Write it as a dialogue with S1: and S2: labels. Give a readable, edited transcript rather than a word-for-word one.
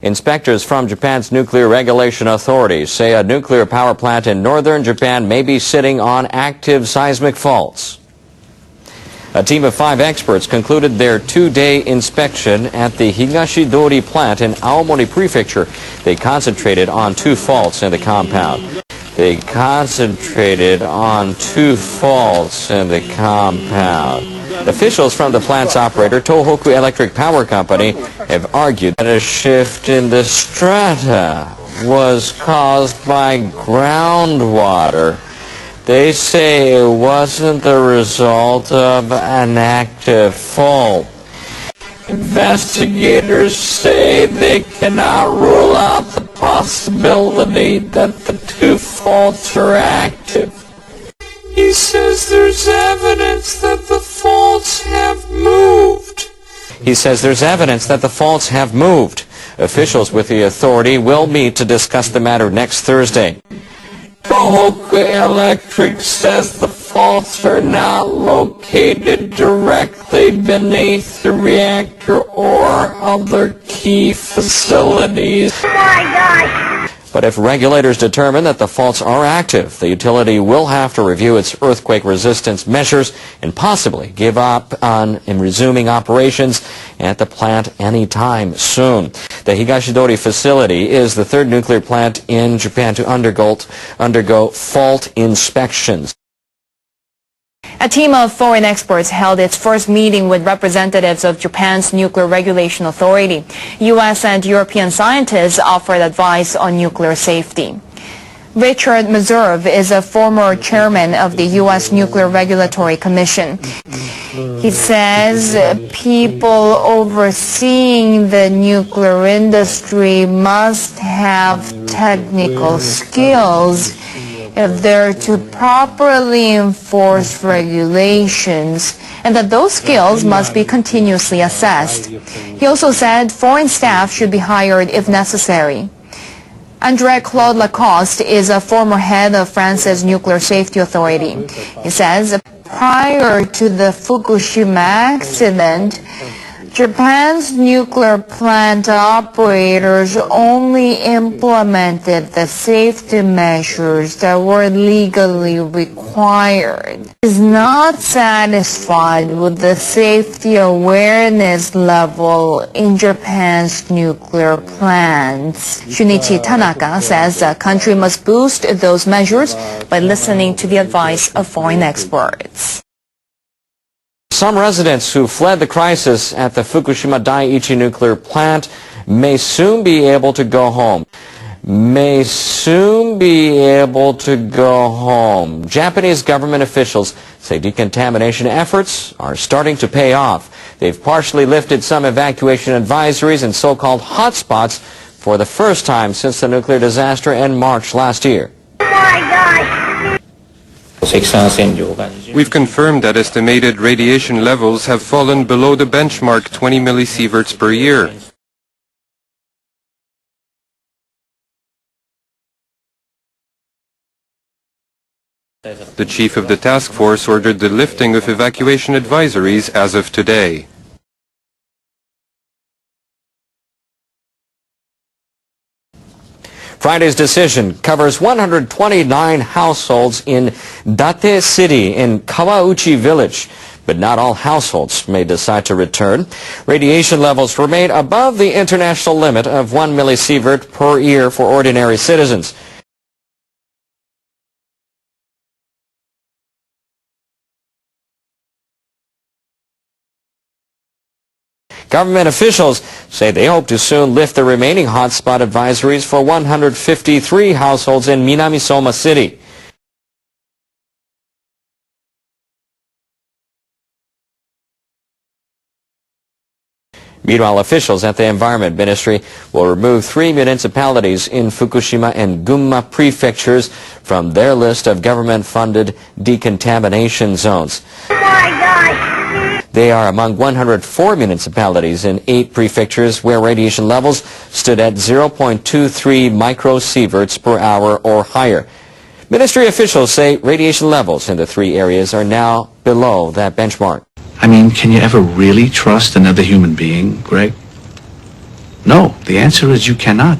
S1: Inspectors from Japan's Nuclear Regulation Authority say a nuclear power plant in northern Japan may be sitting on active seismic faults. A team of 5 experts concluded their 2-day inspection at the Higashidori plant in Aomori Prefecture. They concentrated on 2 faults in the compound. Officials from the plant's operator, Tohoku Electric Power Company, have argued that a shift in the strata was caused by groundwater. They say it wasn't the result of an active fault. Investigators say they cannot rule out the possibility that the 2 faults are active. He says there's evidence that the faults have moved. Officials with the authority will meet to discuss the matter next Thursday. Tohoku Electric says the faults are not located directly beneath the reactor or other key facilities. Oh my gosh! But if regulators determine that the faults are active, the utility will have to review its earthquake resistance measures and possibly give up on resuming operations at the plant anytime soon. The Higashidori facility is the 3rd nuclear plant in Japan to undergo fault inspections.
S2: A team of foreign experts held its first meeting with representatives of Japan's Nuclear Regulation Authority. U.S. and European scientists offered advice on nuclear safety. Richard Meserve is a former chairman of the U.S. Nuclear Regulatory Commission. He says people overseeing the nuclear industry must have technical skills if they're to properly enforce regulations, and that those skills must be continuously assessed. He also said foreign staff should be hired if necessary. André-Claude Lacoste is a former head of France's Nuclear Safety Authority. He says prior to the Fukushima accident, Japan's nuclear plant operators only implemented the safety measures that were legally required. He is not satisfied with the safety awareness level in Japan's nuclear plants. Shunichi Tanaka says the country must boost those measures by listening to the advice of foreign experts.
S1: Some residents who fled the crisis at the Fukushima Daiichi nuclear plant may soon be able to go home. Japanese government officials say decontamination efforts are starting to pay off. They've partially lifted some evacuation advisories in so-called hotspots for the first time since the nuclear disaster in March last year.
S3: Oh my gosh!
S4: We've confirmed that estimated radiation levels have fallen below the benchmark 20 millisieverts per year. The chief of the task force ordered the lifting of evacuation advisories as of today.
S1: Friday's decision covers 129 households in Date City in Kawauchi Village, but not all households may decide to return. Radiation levels remain above the international limit of 1 millisievert per year for ordinary citizens. Government officials say they hope to soon lift the remaining hotspot advisories for 153 households in Minamisoma City. Meanwhile, officials at the Environment Ministry will remove 3 municipalities in Fukushima and Gunma prefectures from their list of government-funded decontamination zones.
S3: Oh my gosh!
S1: They are among 104 municipalities in 8 prefectures where radiation levels stood at 0.23 microsieverts per hour or higher. Ministry officials say radiation levels in the 3 areas are now below that benchmark.
S5: I mean, can you ever really trust another human being, Greg? No, the answer is you cannot.